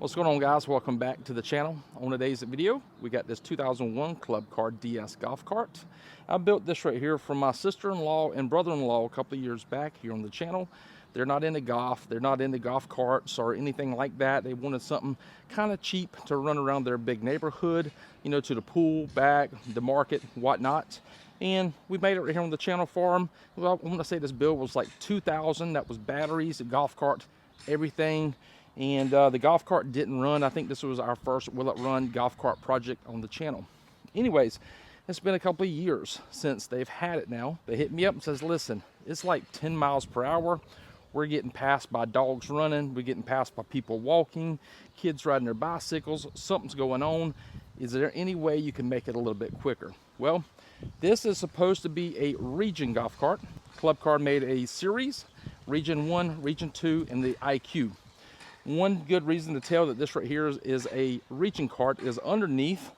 What's going on, guys? Welcome back to the channel. On today's video, we got this 2001 Club Car DS golf cart. I built this right here from my sister-in-law and brother-in-law a couple of years back here on the channel. They're not into golf. They're not into golf carts or anything like that. They wanted something kind of cheap to run around their big neighborhood, you know, to the pool, back, the market, whatnot. And we made it right here on the channel for them. Well, I want to say this build was like $2,000. That was batteries, the golf cart, everything. And the golf cart didn't run. I think this was our first will it run golf cart project on the channel. Anyways, it's been a couple of years since they've had it now. They hit me up and says, listen, it's like 10 miles per hour. We're getting passed by dogs running. We're getting passed by people walking, kids riding their bicycles. Something's going on. Is there any way you can make it a little bit quicker? Well, this is supposed to be a Regen golf cart. Club Car made a series, Regen 1, Regen 2, and the IQ. One good reason to tell that this right here is a Regen cart is underneath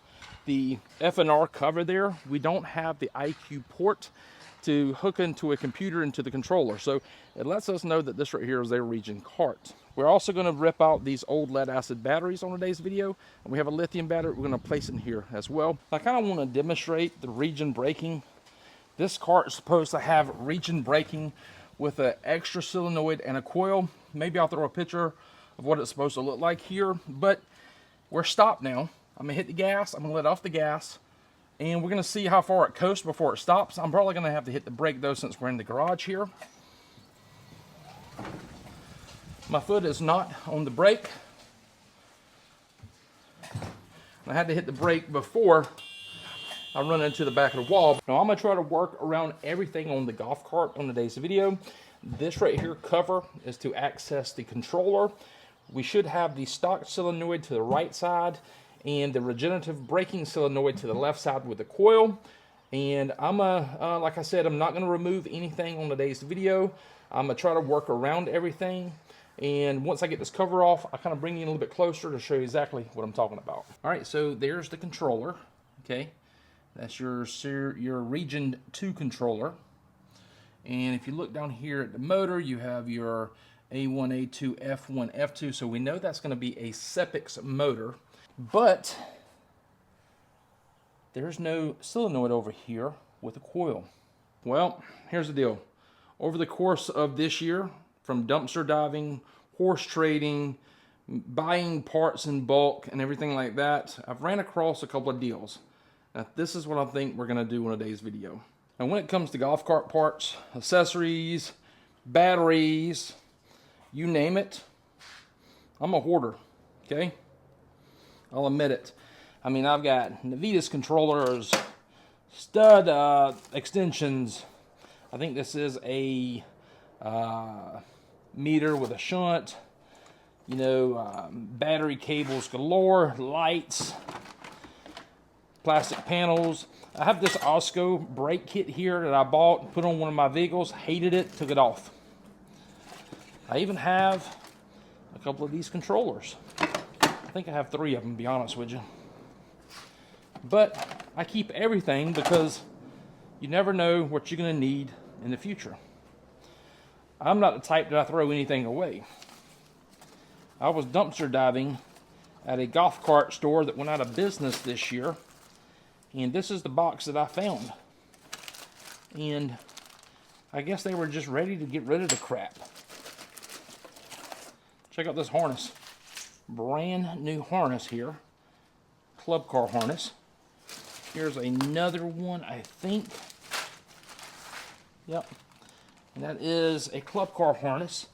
the FNR cover there. We don't have the IQ port to hook into a computer into the controller. So it lets us know that this right here is a Regen cart. We're also going to rip out these old lead acid batteries on today's video. And we have a lithium battery we're going to place in here as well. I kind of want to demonstrate the Regen braking. This cart is supposed to have Regen braking with an extra solenoid and a coil. Maybe I'll throw a picture of what it's supposed to look like here, but we're stopped now. I'm gonna hit the gas, I'm gonna let off the gas, and we're gonna see how far it coasts before it stops. I'm probably gonna have to hit the brake though since we're in the garage here. My foot is not on the brake. I had to hit the brake before I run into the back of the wall. Now I'm gonna try to work around everything on the golf cart on today's video. This right here cover is to access the controller. We should have the stock solenoid to the right side and the regenerative braking solenoid to the left side with the coil. And I'm like I said, I'm not gonna remove anything on today's video. I'm gonna try to work around everything. And once I get this cover off, I kind of bring you in a little bit closer to show you exactly what I'm talking about. All right, so there's the controller, okay? That's your Regen 2 controller. And if you look down here at the motor, you have your A1, A2, F1, F2. So we know that's going to be a Sepix motor. But there's no solenoid over here with a coil. Well, here's the deal. Over the course of this year, from dumpster diving, horse trading, buying parts in bulk, and everything like that, I've ran across a couple of deals. Now, this is what I think we're going to do in today's video. Now, when it comes to golf cart parts, accessories, batteries, you name it, I'm a hoarder, okay? I'll admit it. I mean, I've got Navitas controllers, stud extensions. I think this is a meter with a shunt. You know, battery cables galore, lights, plastic panels. I have this Osco brake kit here that I bought, put on one of my vehicles, hated it, took it off. I even have a couple of these controllers. I think I have 3 of them, to be honest with you. But I keep everything because you never know what you're going to need in the future. I'm not the type that I throw anything away. I was dumpster diving at a golf cart store that went out of business this year. And this is the box that I found. And I guess they were just ready to get rid of the crap. Check out this harness. Brand new harness here. Club Car harness. Here's another one, I think. Yep. And that is a Club Car harness.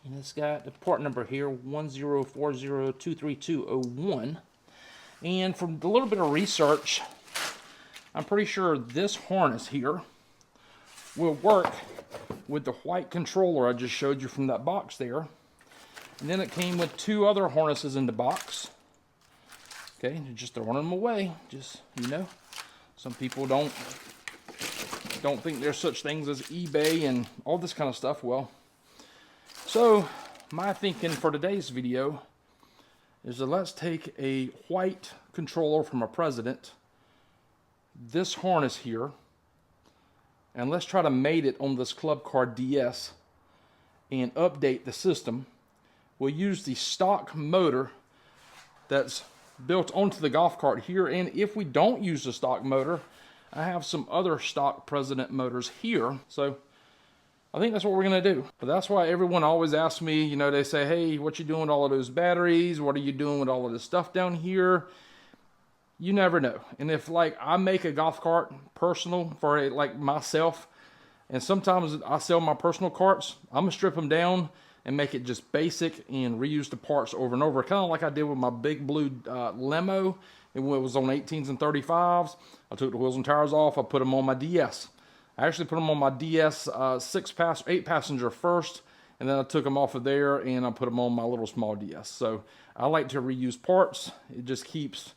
And it's got the part number here, 104023201. And from a little bit of research, I'm pretty sure this harness here will work with the white controller I just showed you from that box there. And then it came with 2 other harnesses in the box. Okay, just throwing them away. Just, you know, some people don't think there's such things as eBay and all this kind of stuff. Well, so my thinking for today's video is that let's take a white controller from a Precedent, this harness here, and let's try to mate it on this Club Car DS and update the system we'll use the stock motor that's built onto the golf cart here. And if we don't use the stock motor, I have some other stock Precedent motors here. So I think that's what we're gonna do. But that's why everyone always asks me, you know, they say, hey, what you doing with all of those batteries? What are you doing with all of this stuff down here? You never know. And if like I make a golf cart personal for like myself, and sometimes I sell my personal carts, I'm gonna strip them down and make it just basic and reuse the parts over and over. Kind of like I did with my big blue limo. It was on 18s and 35s. I took the wheels and tires off. I put them on my DS. I actually put them on my DS 8 passenger first, and then I took them off of there and I put them on my little small DS. So I like to reuse parts. It just keeps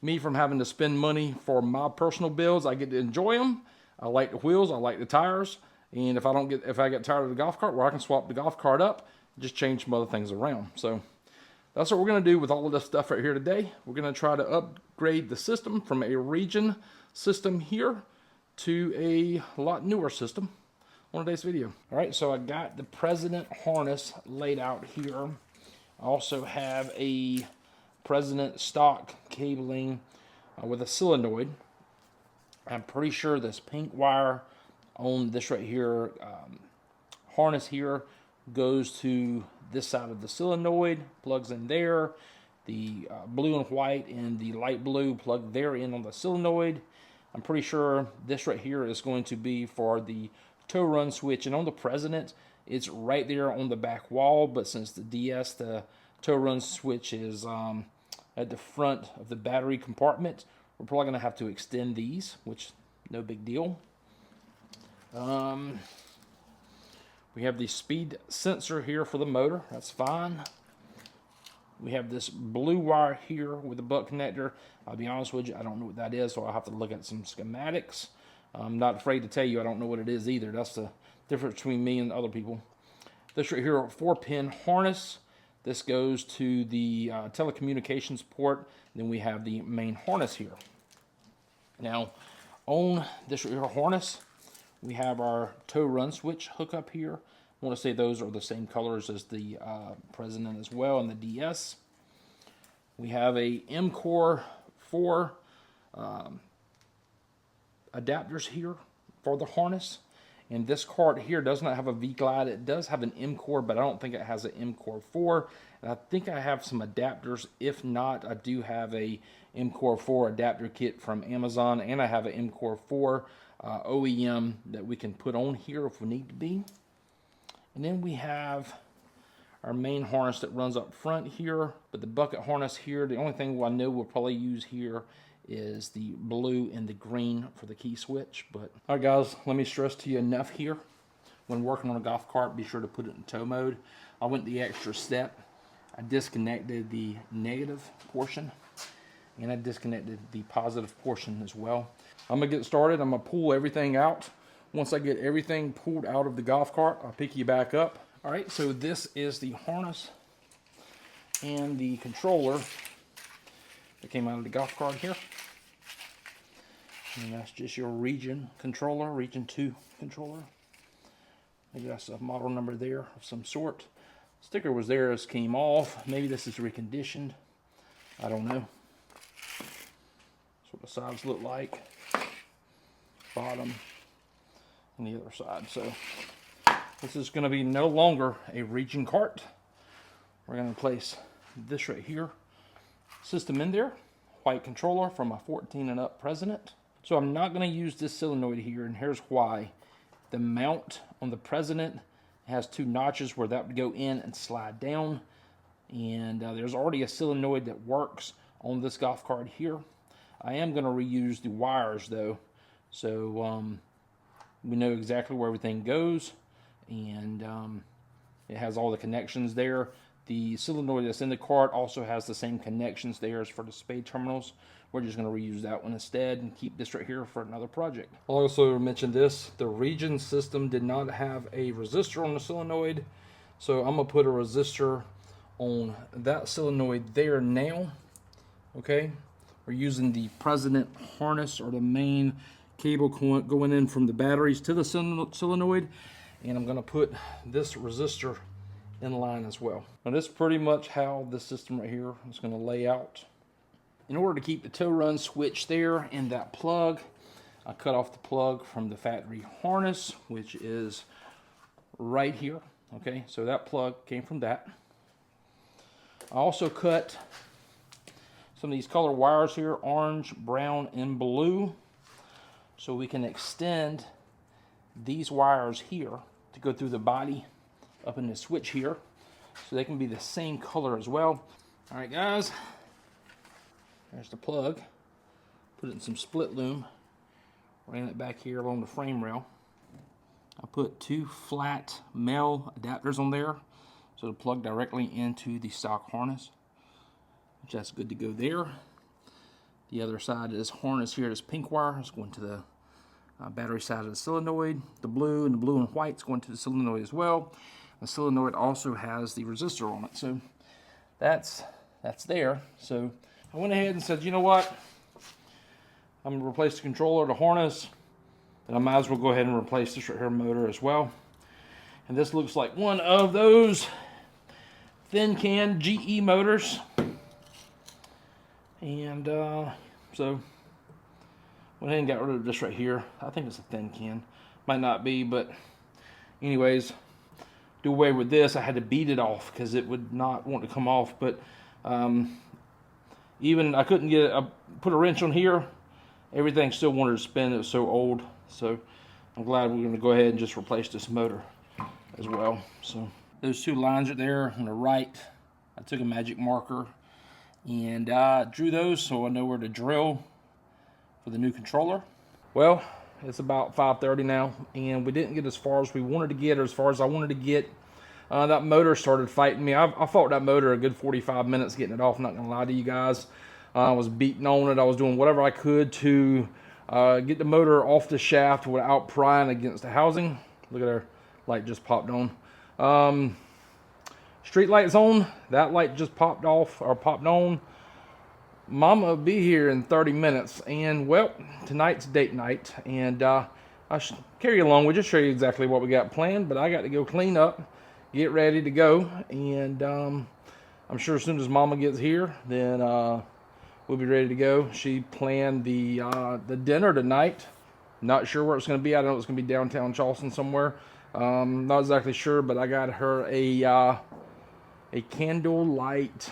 me from having to spend money for my personal builds. I get to enjoy them. I like the wheels. I like the tires. And if I get tired of the golf cart, where I can swap the golf cart up, just change some other things around. So that's what we're going to do with all of this stuff right here today. We're going to try to upgrade the system from a Regen system here to a lot newer system on today's video. All right, so I got the Precedent harness laid out here. I also have a Precedent stock cabling with a solenoid. I'm pretty sure this pink wire on this right here harness here goes to this side of the solenoid, plugs in there. The blue and white and the light blue plug there in on the solenoid. I'm pretty sure this right here is going to be for the tow run switch. And on the Precedent, it's right there on the back wall. But since the DS, the tow run switch is at the front of the battery compartment, we're probably going to have to extend these, which no big deal. We have the speed sensor here for the motor. That's fine. We have this blue wire here with the butt connector. I'll be honest with you, I don't know what that is, so I'll have to look at some schematics. I'm not afraid to tell you I don't know what it is either. That's the difference between me and other people. This right here, a 4-pin harness. This goes to the telecommunications port. Then we have the main harness here. Now, on this right here harness, we have our tow run switch hookup here. I want to say those are the same colors as the Precedent as well, and the DS. We have a M-Core 4 adapters here for the harness. And this cart here does not have a V-Glide. It does have an M-Core, but I don't think it has an M-Core 4. And I think I have some adapters. If not, I do have a M-Core 4 adapter kit from Amazon, and I have an M-Core 4 OEM that we can put on here if we need to be. And then we have our main harness that runs up front here, but the bucket harness here, the only thing I know we'll probably use here is the blue and the green for the key switch. But all right, guys, let me stress to you enough here. When working on a golf cart, be sure to put it in tow mode. I went the extra step. I disconnected the negative portion, and I disconnected the positive portion as well. I'm gonna get started. I'm gonna pull everything out. Once I get everything pulled out of the golf cart, I'll pick you back up. All right, so this is the harness and the controller that came out of the golf cart here. And that's just your Regen controller, Regen 2 controller. Maybe that's a model number there of some sort. Sticker was there, it came off. Maybe this is reconditioned. I don't know. That's what the sides look like. Bottom and the other side. So this is going to be no longer a Regen cart. We're going to place this right here, system in there, white controller from a 14 and up Precedent. So I'm not going to use this solenoid here, and here's why. The mount on the Precedent has 2 notches where that would go in and slide down, and there's already a solenoid that works on this golf cart here. I am going to reuse the wires though, so we know exactly where everything goes, and it has all the connections there. The solenoid that's in the cart also has the same connections there as for the spade terminals. We're just going to reuse that one instead and keep this right here for another project. I'll also mention this. The Regen system did not have a resistor on the solenoid, so I'm going to put a resistor on that solenoid there now. Okay, we're using the Precedent harness, or the main cable going in from the batteries to the solenoid, and I'm going to put this resistor in line as well. Now this is pretty much how this system right here is going to lay out. In order to keep the tow run switch there and that plug, I cut off the plug from the factory harness, which is right here. Okay, so that plug came from that. I also cut some of these color wires here, orange, brown, and blue, so we can extend these wires here to go through the body up in the switch here, so they can be the same color as well. All right, guys, there's the plug. Put it in some split loom, ran it back here along the frame rail. I put 2 flat male adapters on there, so to plug directly into the stock harness, which that's good to go there. The other side is harness here, this pink wire is going to the battery side of the solenoid. The blue and white is going to the solenoid as well. The solenoid also has the resistor on it, so that's there. So I went ahead and said, you know what? I'm going to replace the controller, the harness, and I might as well go ahead and replace this right here motor as well. And this looks like one of those thin can GE motors. And so went ahead and got rid of this right here. I think it's a thin can. Might not be, but anyways, do away with this. I had to beat it off because it would not want to come off. But even I couldn't get it. I put a wrench on here. Everything still wanted to spin. It was so old. So I'm glad we're going to go ahead and just replace this motor as well. So those 2 lines right there on the right, I took a magic marker and drew those so I know where to drill for the new controller. Well, it's about 5:30 now, and we didn't get as far as we wanted to get, or as far as I wanted to get. That motor started fighting me. I fought that motor a good 45 minutes getting it off, not gonna lie to you guys. I was beating on it. I was doing whatever I could to get the motor off the shaft without prying against the housing. Look at our light just popped on. Street light's on. That light just popped off or popped on. Mama will be here in 30 minutes, and well, tonight's date night, and I should carry you along. We'll just show you exactly what we got planned, but I got to go clean up, get ready to go, and I'm sure as soon as Mama gets here, then we'll be ready to go. She planned the dinner tonight. Not sure where it's going to be. I know it's going to be downtown Charleston somewhere. Not exactly sure, but I got her a candlelight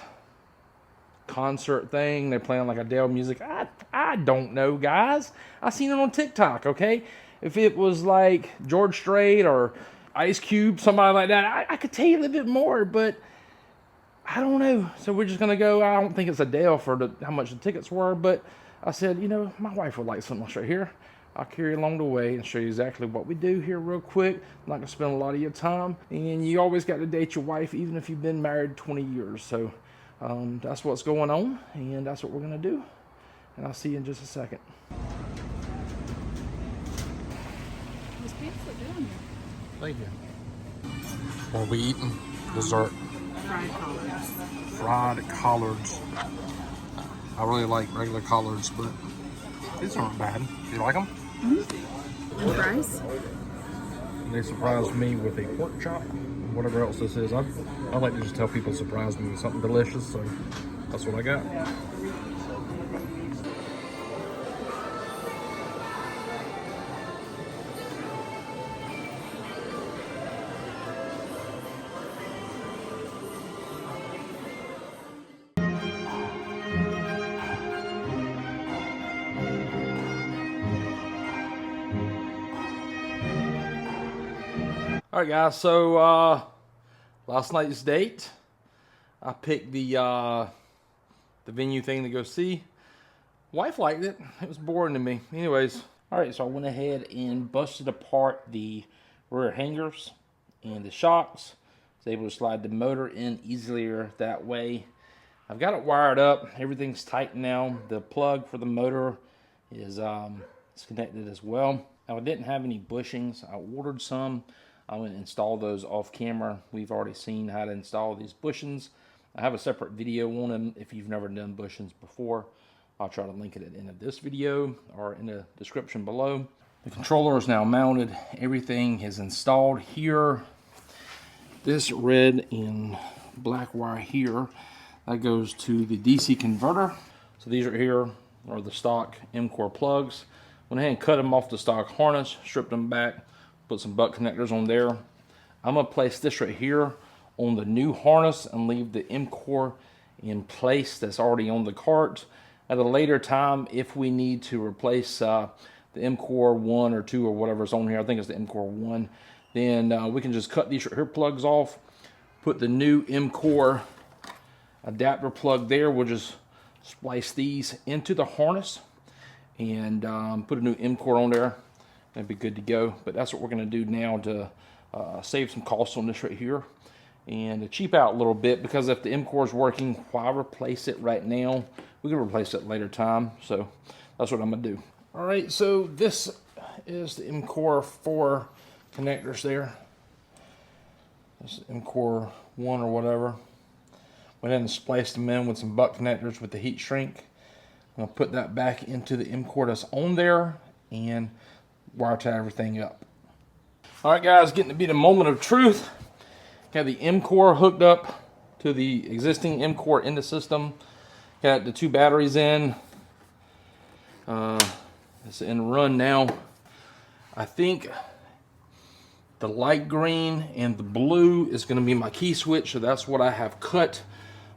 concert thing. They're playing like Adele music. I don't know, guys. I seen it on TikTok, okay? If it was like George Strait or Ice Cube, somebody like that, I could tell you a little bit more, but I don't know. So we're just gonna go. I don't think it's Adele for how much the tickets were, but I said, you know, my wife would like something else right here. I'll carry you along the way and show you exactly what we do here real quick. I'm not gonna spend a lot of your time, and you always got to date your wife, even if you've been married 20 years. So that's what's going on, and that's what we're gonna do. And I'll see you in just a second. Those pants look good on you. Thank you. What are we eating? Dessert. Fried collards. Fried collards. I really like regular collards, but these aren't bad. You like them? Mm-hmm. And fries? They surprised me with a pork chop, whatever else this is. I like to just tell people surprise me with something delicious, so that's what I got. All right, guys, so last night's date, I picked the venue thing to go see. Wife liked it. It was boring to me. Anyways, all right, so I went ahead and busted apart the rear hangers and the shocks. I was able to slide the motor in easier that way. I've got it wired up. Everything's tight now. The plug for the motor is connected as well. Now, I didn't have any bushings. I ordered some. I'm going to install those off camera. We've already seen how to install these bushings. I have a separate video on them if you've never done bushings before. I'll try to link it at the end of this video or in the description below. The controller is now mounted. Everything is installed here. this red and black wire here, that goes to the DC converter. So these are here are the stock M-Core plugs. Went ahead and cut them off the stock harness, stripped them back, put some butt connectors on there. I'm gonna place this right here on the new harness and leave the M-Core in place that's already on the cart. At a later time, if we need to replace the M-Core 1 or 2 or whatever's on here, I think it's the M-Core 1, then we can just cut these right here plugs off, put the new M-Core adapter plug there. We'll just splice these into the harness and put a new M-Core on there. That'd be good to go. But that's what we're going to do now to save some costs on this right here and to cheap out a little bit, because if the M-Core is working, why replace it right now? We can replace it later time. So that's what I'm going to do. All right, so this is the M-Core 4 connectors there. This is M-Core 1 or whatever. Went ahead and spliced them in with some butt connectors with the heat shrink. I'm going to put that back into the M-Core that's on there and wire tie everything up. All right, guys, getting to be the moment of truth. Got the M-Core hooked up to the existing M-Core in the system. Got the 2 batteries in. It's in run now. I think the light green and the blue is going to be my key switch, so that's what I have cut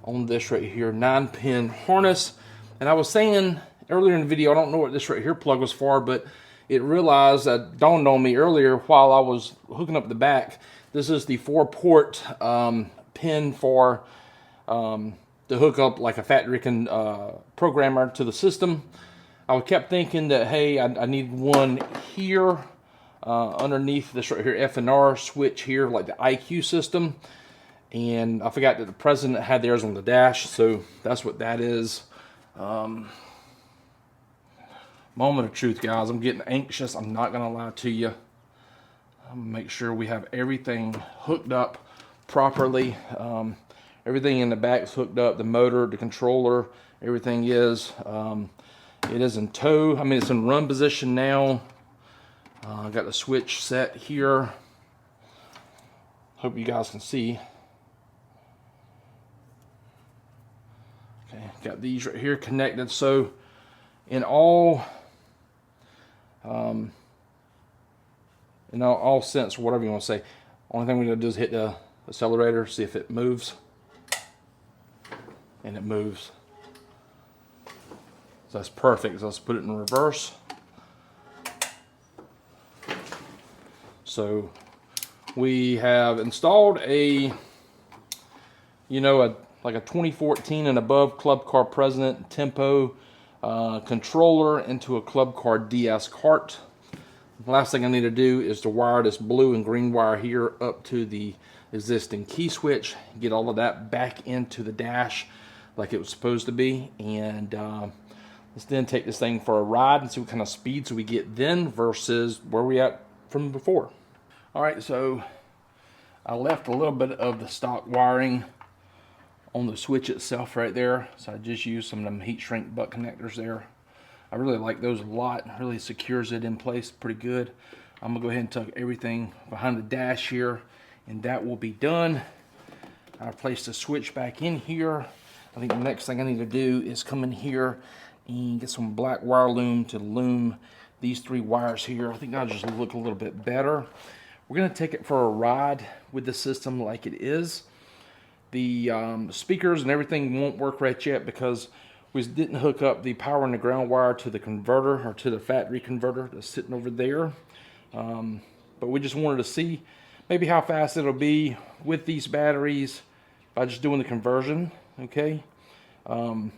on this right here 9-pin harness. And I was saying earlier in the video, I don't know what this right here plug was for, but it dawned on me earlier while I was hooking up the back. This is the 4-port pin for to hook up like a factory programmer to the system. I kept thinking that, hey, I need one here underneath this right here F&R switch here, like the IQ system. And I forgot that the President had theirs on the dash, so that's what that is. Moment of truth, guys. I'm getting anxious. I'm not going to lie to you. I'm going to make sure we have everything hooked up properly. Everything in the back is hooked up. The motor, the controller, everything is. It is in tow. I mean, it's in run position now. I got the switch set here. Hope you guys can see. Okay, got these right here connected. So in all sense, whatever you want to say, only thing we're going to do is hit the accelerator, see if it moves. And it moves. So that's perfect. So let's put it in reverse. So we have installed a, like a 2014 and above Club Car Precedent Tempo controller into a Club Car DS cart. The last thing I need to do is to wire this blue and green wire here up to the existing key switch, get all of that back into the dash like it was supposed to be, and let's then take this thing for a ride and see what kind of speeds we get then versus where we at from before. All right, so I left a little bit of the stock wiring on the switch itself right there, so I just used some of them heat shrink butt connectors there. I really like those a lot. It really secures it in place pretty good. I'm gonna go ahead and tuck everything behind the dash here, and that will be done. I place the switch back in here. I think the next thing I need to do is come in here and get some black wire loom to loom these 3 wires here. I think that'll just look a little bit better. We're gonna take it for a ride with the system like it is. The speakers and everything won't work right yet because we didn't hook up the power and the ground wire to the converter, or to the factory converter that's sitting over there. But we just wanted to see maybe how fast it'll be with these batteries by just doing the conversion, okay? And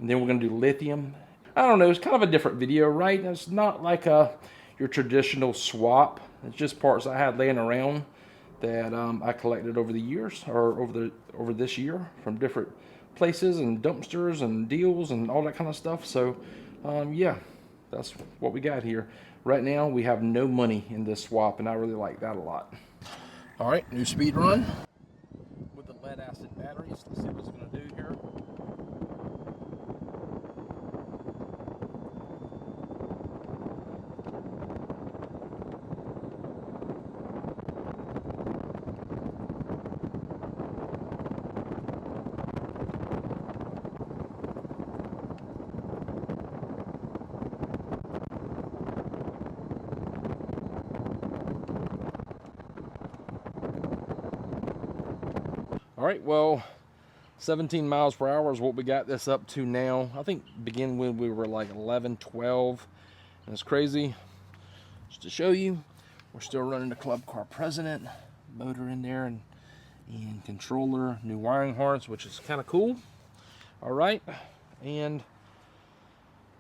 then we're gonna do lithium. I don't know, it's kind of a different video, right? It's not like your traditional swap. It's just parts I had laying around that I collected over the years, or over this year, from different places and dumpsters and deals and all that kind of stuff. So yeah, that's what we got here. Right now we have no money in this swap, and I really like that a lot. All right, new speed run with the lead acid batteries. Let's see what it's going to do here. All right, well, 17 miles per hour is what we got this up to now. I think begin when we were like 11, 12, and it's crazy. Just to show you, we're still running the Club Car Precedent motor in there, and controller, new wiring harness, which is kind of cool. All right, and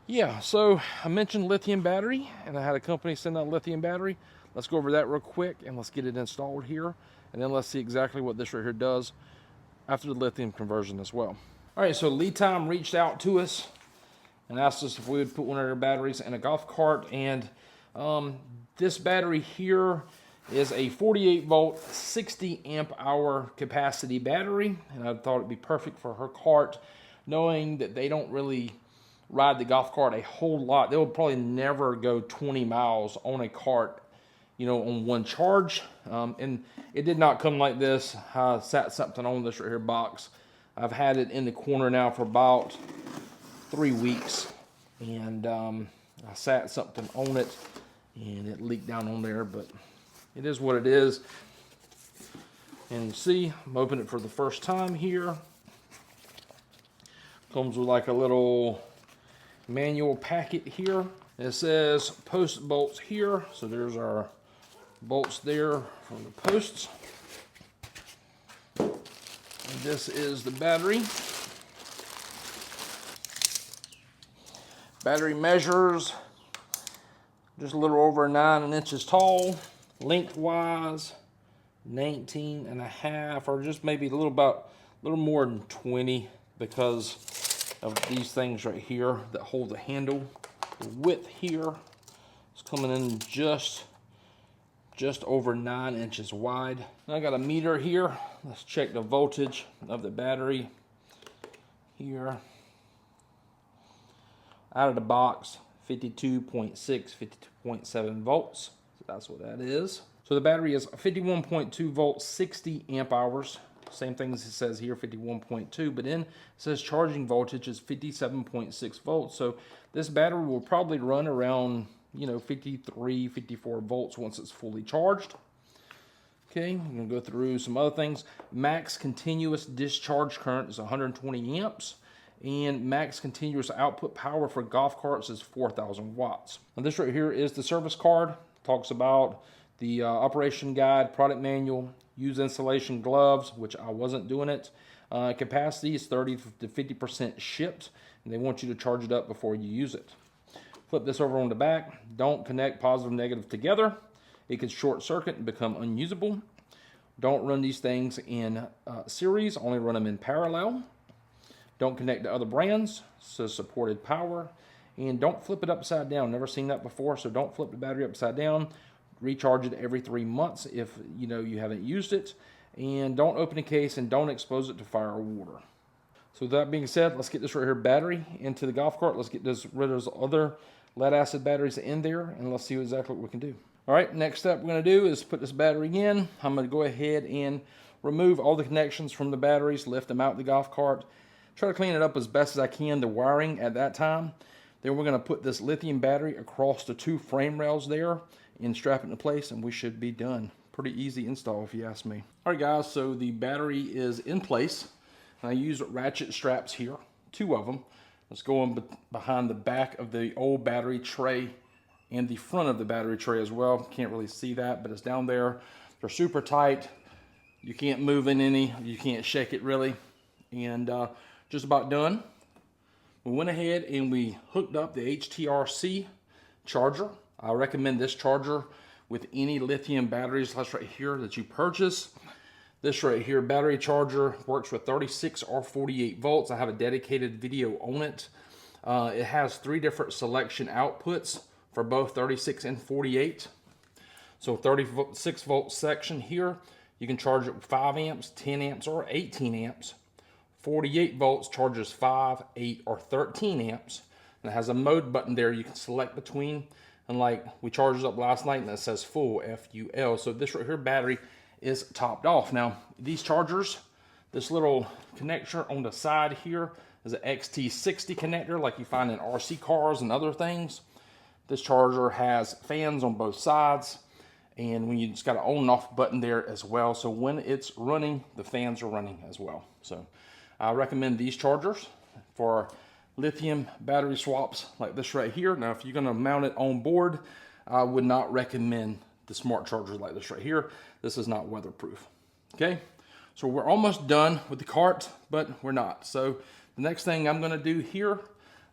yeah, so I mentioned lithium battery, and I had a company send out lithium battery. Let's go over that real quick, and let's get it installed here, and then let's see exactly what this right here does after the lithium conversion as well. All right, so Litime reached out to us and asked us if we would put one of their batteries in a golf cart, and this battery here is a 48 volt, 60 amp hour capacity battery, and I thought it'd be perfect for her cart, knowing that they don't really ride the golf cart a whole lot. They will probably never go 20 miles on a cart, you know, on one charge. And it did not come like this. I sat something on this right here box. I've had it in the corner now for about 3 weeks, and I sat something on it and it leaked down on there, but it is what it is. And you see, I'm opening it for the first time here. Comes with like a little manual packet here. It says post bolts here, so there's our bolts there for the posts. And this is the battery. Battery measures just a little over 9 inches tall, lengthwise 19 and a half, or just maybe a little more than 20, because of these things right here that hold the handle. The width here is coming in just over 9 inches wide. I got a meter here. Let's check the voltage of the battery here. Out of the box, 52.6, 52.7 volts. So that's what that is. So the battery is 51.2 volts, 60 amp hours. Same thing as it says here, 51.2, but then it says charging voltage is 57.6 volts. So this battery will probably run around, you know, 53, 54 volts once it's fully charged. Okay, I'm gonna go through some other things. Max continuous discharge current is 120 amps, and max continuous output power for golf carts is 4,000 watts. Now this right here is the service card. Talks about the operation guide, product manual, use installation gloves, which I wasn't doing it. Capacity is 30 to 50% shipped, and they want you to charge it up before you use it. Flip this over on the back. Don't connect positive and negative together. It can short circuit and become unusable. Don't run these things in series, only run them in parallel. Don't connect to other brands, so supported power. And don't flip it upside down. Never seen that before, so don't flip the battery upside down. Recharge it every 3 months if you know you haven't used it, and don't open the case and don't expose it to fire or water. So with that being said, let's get this right here battery into the golf cart. Let's get rid of those other lead acid batteries in there, and let's see exactly what we can do. All right, next step we're going to do is put this battery in. I'm going to go ahead and remove all the connections from the batteries, lift them out of the golf cart, try to clean it up as best as I can, the wiring at that time. Then we're going to put this lithium battery across the 2 frame rails there and strap it into place, and we should be done. Pretty easy install if you ask me. All right guys, so the battery is in place. I use ratchet straps here, 2 of them. Let's go on behind the back of the old battery tray and the front of the battery tray as well. Can't really see that, but it's down there. They're super tight. You can't move in any, you can't shake it really. And just about done. We went ahead and we hooked up the HTRC charger. I recommend this charger with any lithium batteries. That's right here that you purchase. This right here battery charger works with 36 or 48 volts. I have a dedicated video on it. It has 3 different selection outputs for both 36 and 48. So 36 volt section here, you can charge it with 5 amps, 10 amps, or 18 amps. 48 volts charges 5, 8, or 13 amps. And it has a mode button there you can select between. And like we charged up last night, and that says full, F-U-L. So this right here battery is topped off. Now these chargers, this little connector on the side here is an XT60 connector like you find in RC cars and other things. This charger has fans on both sides, And when you just got an on and off button there as well. So when it's running, the fans are running as well. So I recommend these chargers for lithium battery swaps like this right here. Now, if you're gonna mount it on board, I would not recommend the smart chargers like this right here. This is not weatherproof, okay? So we're almost done with the cart, but we're not. So the next thing I'm gonna do here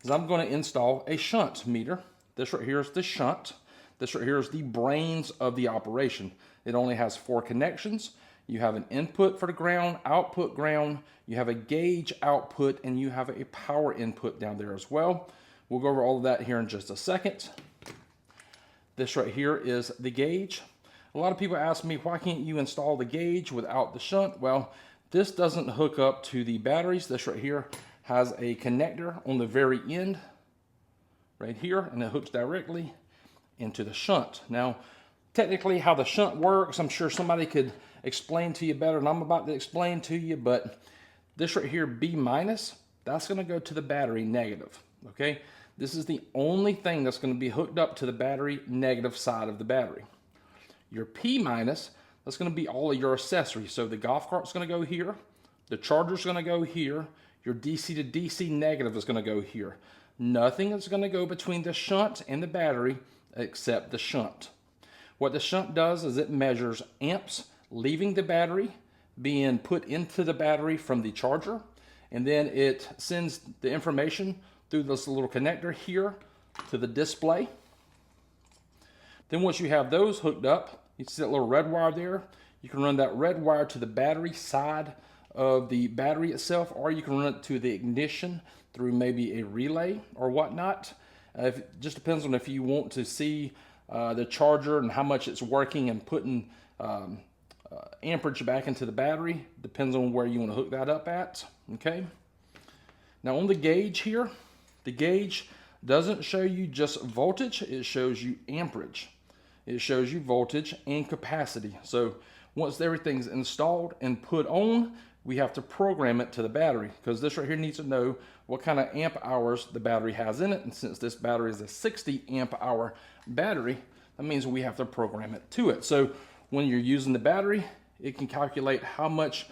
is I'm gonna install a shunt meter. This right here is the shunt. This right here is the brains of the operation. It only has 4 connections. You have an input for the ground, output ground, you have a gauge output, and you have a power input down there as well. We'll go over all of that here in just a second. This right here is the gauge. A lot of people ask me, why can't you install the gauge without the shunt? Well, this doesn't hook up to the batteries. This right here has a connector on the very end, right here, and it hooks directly into the shunt. Now, technically how the shunt works, I'm sure somebody could explain to you better than I'm about to explain to you, but this right here, B minus, that's gonna go to the battery negative, okay? This is the only thing that's gonna be hooked up to the battery negative side of the battery. Your P minus, that's gonna be all of your accessories. So the golf cart's gonna go here, the charger's gonna go here, your DC to DC negative is gonna go here. Nothing is gonna go between the shunt and the battery except the shunt. What the shunt does is it measures amps leaving the battery, being put into the battery from the charger, and then it sends the information through this little connector here to the display. Then once you have those hooked up, you see that little red wire there, you can run that red wire to the battery side of the battery itself, or you can run it to the ignition through maybe a relay or whatnot. It just depends on if you want to see the charger and how much it's working and putting amperage back into the battery. Depends on where you want to hook that up at, okay? Now on the gauge here, the gauge doesn't show you just voltage, it shows you amperage. It shows you voltage and capacity. So once everything's installed and put on, we have to program it to the battery, because this right here needs to know what kind of amp hours the battery has in it. And since this battery is a 60 amp hour battery, that means we have to program it to it. So when you're using the battery, it can calculate how much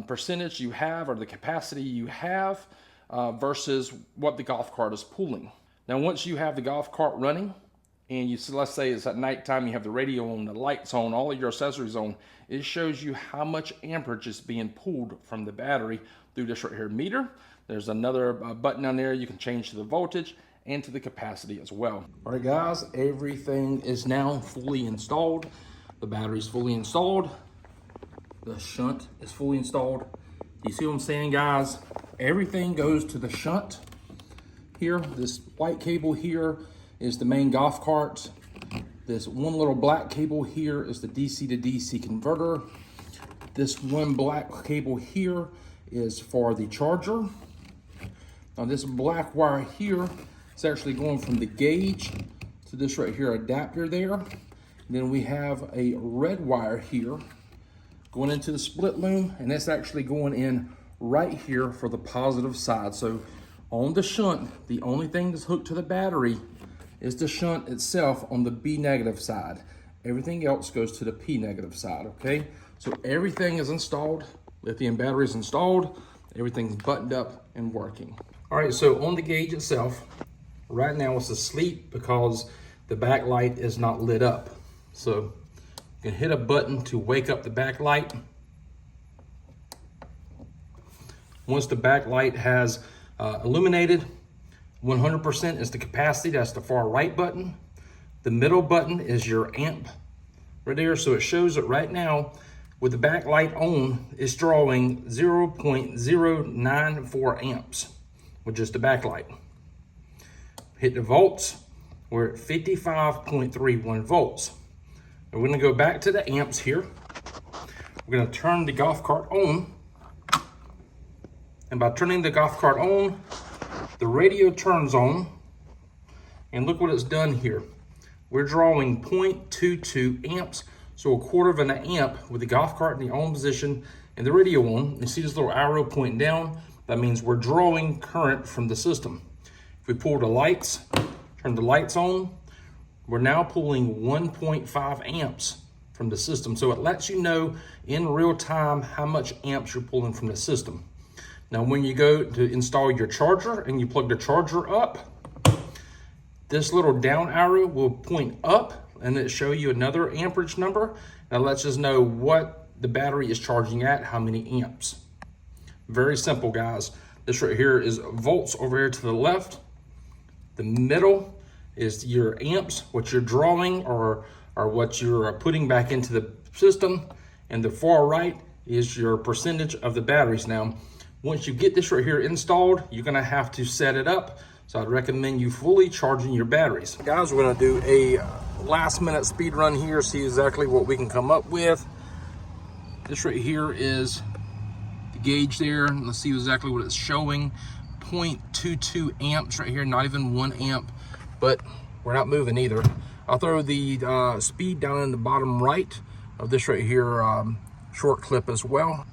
percentage you have or the capacity you have versus what the golf cart is pulling. Now, once you have the golf cart running, and you, so let's say it's at nighttime, you have the radio on, the lights on, all of your accessories on, it shows you how much amperage is being pulled from the battery through this right here meter. There's another button down there you can change to the voltage and to the capacity as well. All right, guys, everything is now fully installed. The battery's fully installed. The shunt is fully installed. You see what I'm saying, guys? Everything goes to the shunt here. This white cable here is the main golf cart. This one little black cable here is the DC to DC converter. This one black cable here is for the charger. Now this black wire here is actually going from the gauge to this right here adapter there. And then we have a red wire here going into the split loom, and that's actually going in right here for the positive side. So on the shunt, the only thing that's hooked to the battery is the shunt itself on the B negative side. Everything else goes to the P negative side, okay? So everything is installed, lithium battery is installed, everything's buttoned up and working. All right, so on the gauge itself, right now it's asleep because the backlight is not lit up. So you can hit a button to wake up the backlight. Once the backlight has illuminated, 100% is the capacity, that's the far right button. The middle button is your amp right there. So it shows it right now with the backlight on, it's drawing 0.094 amps with just the backlight. Hit the volts, we're at 55.31 volts. And we're gonna go back to the amps here. We're gonna turn the golf cart on. And by turning the golf cart on, the radio turns on, and look what it's done here. We're drawing 0.22 amps, so a quarter of an amp with the golf cart in the on position and the radio on. You see this little arrow pointing down? That means we're drawing current from the system. If we pull the lights, turn the lights on, we're now pulling 1.5 amps from the system. So it lets you know in real time how much amps you're pulling from the system. Now, when you go to install your charger and you plug the charger up, this little down arrow will point up and it show you another amperage number. That lets us know what the battery is charging at, how many amps. Very simple, guys. This right here is volts over here to the left. The middle is your amps, what you're drawing or what you're putting back into the system. And the far right is your percentage of the batteries. Now, once you get this right here installed, you're gonna have to set it up. So I'd recommend you fully charging your batteries. Guys, we're gonna do a last minute speed run here, see exactly what we can come up with. This right here is the gauge there. Let's see exactly what it's showing. 0.22 amps right here, not even 1 amp, but we're not moving either. I'll throw the speed down in the bottom right of this right here short clip as well.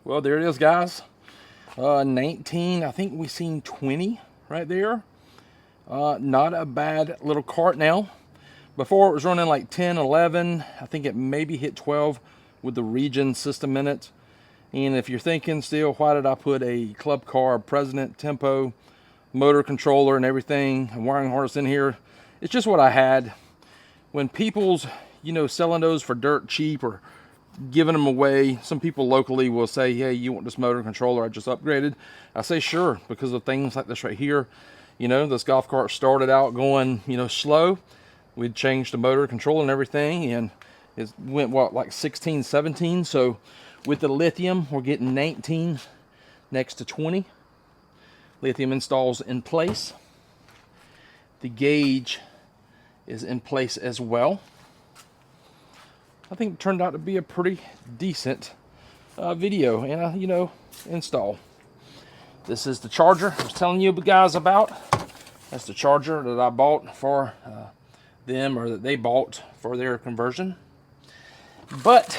Well, there it is, guys. 19, I think we seen 20 right there. Not a bad little cart now. Before it was running like 10, 11. I think it maybe hit 12 with the Regen system in it. And if you're thinking still, why did I put a Club Car Precedent Tempo motor controller and everything, and wiring harness in here? It's just what I had. When people's, selling those for dirt cheap or giving them away, some people locally will say, hey, you want this motor controller I just upgraded? I say sure, because of things like this right here. This golf cart started out going slow. We'd changed the motor controller and everything, and it went like 16, 17. So with the lithium, we're getting 19 next to 20 lithium installs in place. The gauge is in place as well. I think it turned out to be a pretty decent video and install. This is the charger I was telling you guys about. That's the charger that I bought for them, or that they bought for their conversion. But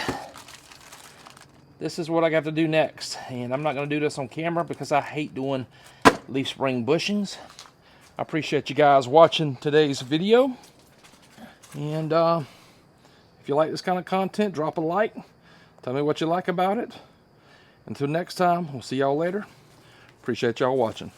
this is what I got to do next, and I'm not going to do this on camera because I hate doing leaf spring bushings. I appreciate you guys watching today's video, and if you like this kind of content, drop a like. Tell me what you like about it. Until next time, we'll see y'all later. Appreciate y'all watching.